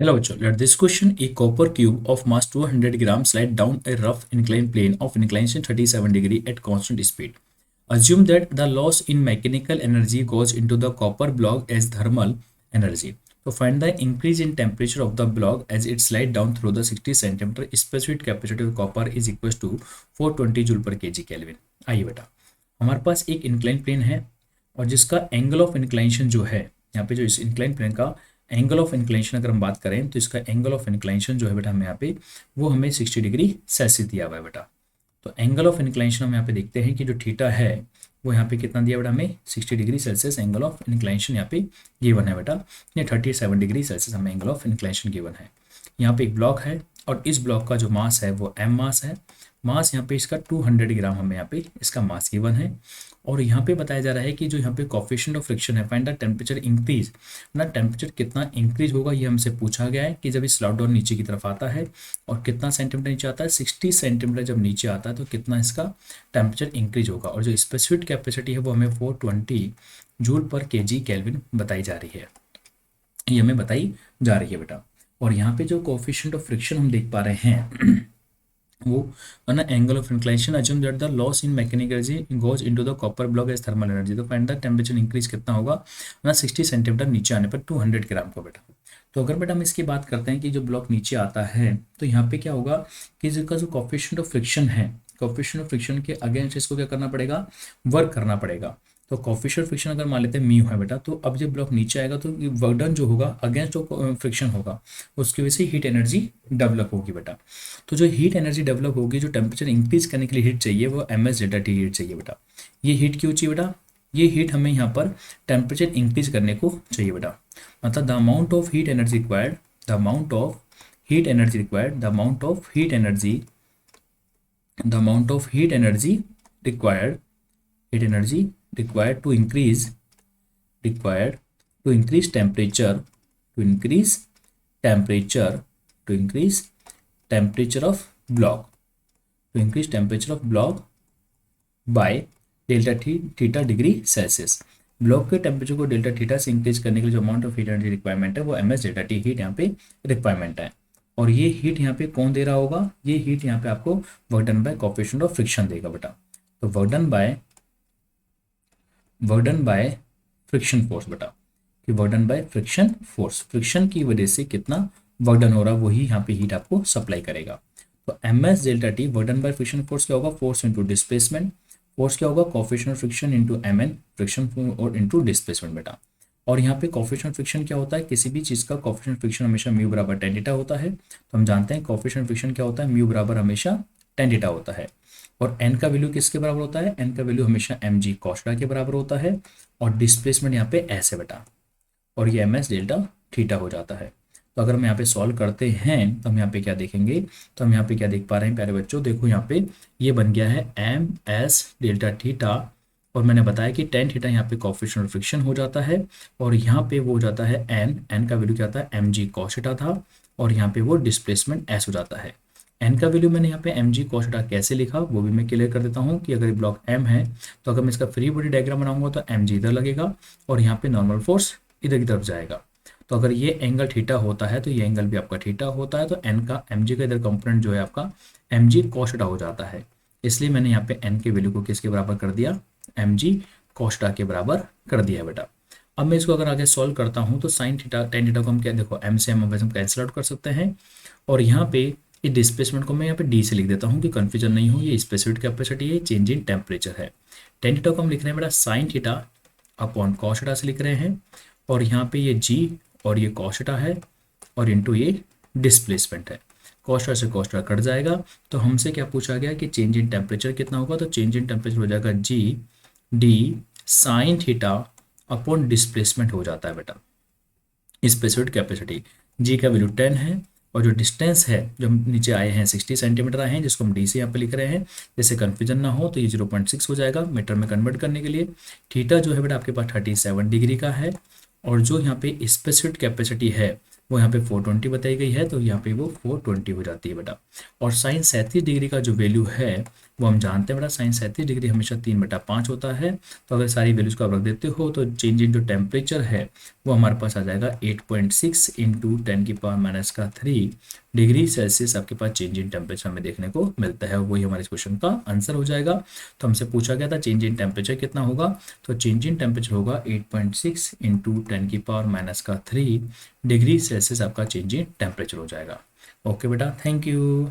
Hello, bachcho. Let this question: a copper cube of mass 200 grams slide down a rough inclined plane of inclination 37 degree at constant speed. Assume that the loss in mechanical energy goes into the copper block as thermal energy. So find the increase in temperature of the block as it slide down through the 60 centimeter. Specific capacity of copper is equals to 420 joule पर kg kelvin. आइए बेटा, हमारे पास एक incline plane है और जिसका angle of inclination जो है यहाँ पे, जो इस इंक्लाइन प्लेन का एंगल ऑफ इंक्लाइनेशन अगर हम बात करें तो इसका एंगल ऑफ इंक्लाइनेशन जो है बेटा हमें यहाँ पे वो हमें 60 डिग्री सेल्सियस दिया हुआ है बेटा। तो एंगल ऑफ इंक्लाइनेशन हम यहाँ पे देखते हैं कि जो थीटा है वो यहाँ पे कितना दिया बेटा हमें 60 degree Celsius angle of inclination यहाँ पे गिवन है बेटा। ये 37 डिग्री सेल्सियस हमें एंगल ऑफ इंक्लाइनेशन गिवन है। यहाँ पे एक ब्लॉक है और इस ब्लॉक का जो मास है वो m मास है। मास यहाँ पे इसका 200 ग्राम हमें यहाँ पे इसका मास गिवन है। और यहाँ पे बताया जा रहा है कि जो यहाँ पे कोफिशिएंट ऑफ फ्रिक्शन है, फाइंड द टेम्परेचर इंक्रीज, ना टेम्परेचर कितना इंक्रीज होगा ये हमसे पूछा गया है कि जब इस स्लाइड डाउन नीचे की तरफ आता है और कितना सेंटीमीटर नीचे आता है, 60 सेंटीमीटर जब नीचे आता है तो कितना इसका टेम्परेचर इंक्रीज होगा। और जो स्पेसिफिक कैपेसिटी है वो हमें 420 जूल पर kg केल्विन बताई जा रही है, ये हमें बताई जा रही है बेटा। और यहाँ पे जो कोफिशिएंट ऑफ फ्रिक्शन हम देख पा रहे हैं वो ना angle of inclination, assume that the loss in mechanical energy goes into the copper block as thermal energy. तो फाइंड द टेम्परेचर इंक्रीज कितना होगा ना 60 सेंटीमीटर नीचे आने पर 200 ग्राम का बेटा। तो अगर बेटा हम इसकी बात करते हैं कि जो ब्लॉक नीचे आता है तो यहाँ पे क्या होगा कि इसका जो कोफिशिएंट ऑफ फ्रिक्शन है, कोफिशिएंट ऑफ फ्रिक्शन के अगेंस्ट इसको क्या करना पड़ेगा, वर्क करना पड़ेगा। तो कोफिशिएंट ऑफ फ्रिक्शन अगर मान लेते हैं म्यू है बेटा, तो अब जब ब्लॉक नीचे आएगा तो वर्क डन जो होगा अगेंस्ट जो फ्रिक्शन होगा उसकी वजह से हीट एनर्जी डेवलप होगी बेटा। तो जो हीट एनर्जी डेवलप होगी, जो टेम्परेचर इंक्रीज करने के लिए हीट चाहिए वो ms डेल्टा टी हीट चाहिए बेटा। ये हीट क्यों चाहिए बेटा, ये हीट हमें यहाँ पर टेम्परेचर इंक्रीज करने को चाहिए बेटा। मतलब the amount of heat energy required, the amount of heat energy required, the amount of heat energy, the amount of heat energy required, heat energy required to increase, required to increase temperature, to increase temperature, to increase temperature of block, to increase temperature of block by delta theta degree Celsius. Block के temperature को delta theta से increase करने के लिए जो amount of heat energy requirement है वो ms delta T heat यहाँ पे रिक्वायरमेंट है। और ये हीट यहाँ पे कौन दे रहा होगा, ये हीट यहाँ पे आपको work done by coefficient of friction देगा बेटा। तो work done by friction force बेटा, कि work done by friction force, friction की वजह से कितना वर्क डन हो रहा है वही यहाँ पे हीट आपको सप्लाई करेगा। तो ms delta T work done by friction force क्या होगा, फोर्स इंटू डिस्प्लेसमेंट, फोर्स क्या होगा coefficient of friction into mn friction और इंटू डिस्प्लेसमेंट बेटा। और यहाँ पे कोफिशिएंट फ्रिक्शन क्या होता है, किसी भी चीज़ का कोफिशिएंट फ्रिक्शन हमेशा म्यू बराबर tan थीटा होता है। तो हम जानते हैं कोफिशिएंट फ्रिक्शन क्या होता है, म्यू बराबर हमेशा tan थीटा होता है। और n का वैल्यू किसके बराबर होता है, n का वैल्यू हमेशा mg cos थीटा के बराबर होता है। और डिस्प्लेसमेंट यहाँ पे s है बेटा, और ये ms डेल्टा थीटा हो जाता है। तो अगर हम यहाँ पे सॉल्व करते हैं तो हम यहाँ पे क्या देखेंगे, तो हम यहाँ पे क्या देख पा रहे हैं प्यारे बच्चों, देखो यहाँ पे ये बन गया है ms डेल्टा थीटा, और मैंने बताया कि tan थीटा यहाँ पे कोफिशिएंट ऑफ फ्रिक्शन हो जाता है, और यहाँ पे वो हो जाता है n का वैल्यू क्या था mg cos थीटा था, और यहाँ पे वो डिस्प्लेसमेंट s हो जाता है। n का वैल्यू मैंने यहाँ पे mg cos थीटा कैसे लिखा वो भी मैं क्लियर कर देता हूँ कि अगर ब्लॉक m है तो अगर मैं इसका फ्री बॉडी डायग्राम बनाऊंगा तो mg इधर लगेगा और यहाँ पे नॉर्मल फोर्स इधर की तरफ जाएगा। तो अगर ये एंगल थीटा होता है तो ये एंगल भी आपका थीटा होता है, तो n का mg का इधर कंपोनेंट जो है आपका mg cos थीटा हो जाता है। इसलिए मैंने यहाँ पे n के वैल्यू को किसके बराबर कर दिया, mg cos थीटा के बराबर कर दिया बेटा। अब मैं इसको अगर आगे सॉल्व करता हूँ तो साइन थीटा tan थीटा को हम क्या, देखो m से हम कैंसिल आउट कर सकते हैं, और यहाँ पे इस डिस्प्लेसमेंट को मैं यहाँ पे d से लिख देता हूँ कि कंफ्यूजन नहीं हो, ये स्पेसिफिक कैपेसिटी है, चेंज इन टेम्परेचर है। tan थीटा को हम लिख रहे हैं बेटा sine theta upon cos theta से लिख रहे हैं, और यहाँ पे ये g और ये cos थीटा है और इंटू ये डिस्प्लेसमेंट है। cos थीटा से cos थीटा कट जाएगा, तो हमसे क्या पूछा गया कि चेंज इन टेम्परेचर कितना होगा, तो चेंज इन टेम्परेचर हो जाएगा g d sine theta upon displacement हो जाता है बेटा। स्पेसिफिक कैपेसिटी g का वैल्यू 10 है, और जो डिस्टेंस है जो हम नीचे आए हैं 60 सेंटीमीटर आए हैं, जिसको हम डी से यहाँ पे लिख रहे हैं, जैसे कन्फ्यूजन ना हो तो ये 0.6 हो जाएगा मीटर में कन्वर्ट करने के लिए। थीटा जो है बेटा आपके पास 37 डिग्री का है, और जो यहाँ पे स्पेसिफिक कैपेसिटी है वो यहाँ पे 420 बताई गई है, तो यहाँ पे वो 420 हो जाती है बेटा। और साइन 37 डिग्री का जो वैल्यू है वो हम जानते हैं बेटा, साइन 37 डिग्री हमेशा 3/5 होता है। तो अगर सारी वैल्यूज को आप रख देते हो तो चेंज इन जो टेम्परेचर है वो हमारे पास आ जाएगा 8.6 इंटू 10⁻³ डिग्री सेल्सियस। आपके पास चेंज इन टेम्परेचर हमें देखने को मिलता है, वही हमारे इस क्वेश्चन का आंसर हो जाएगा। तो हमसे पूछा गया था चेंज इन टेम्परेचर कितना होगा, तो चेंज इन टेम्परेचर होगा 8.6 इंटू 10⁻³ डिग्री सेल्सियस आपका चेंज इन टेम्परेचर हो जाएगा। ओके बेटा, थैंक यू।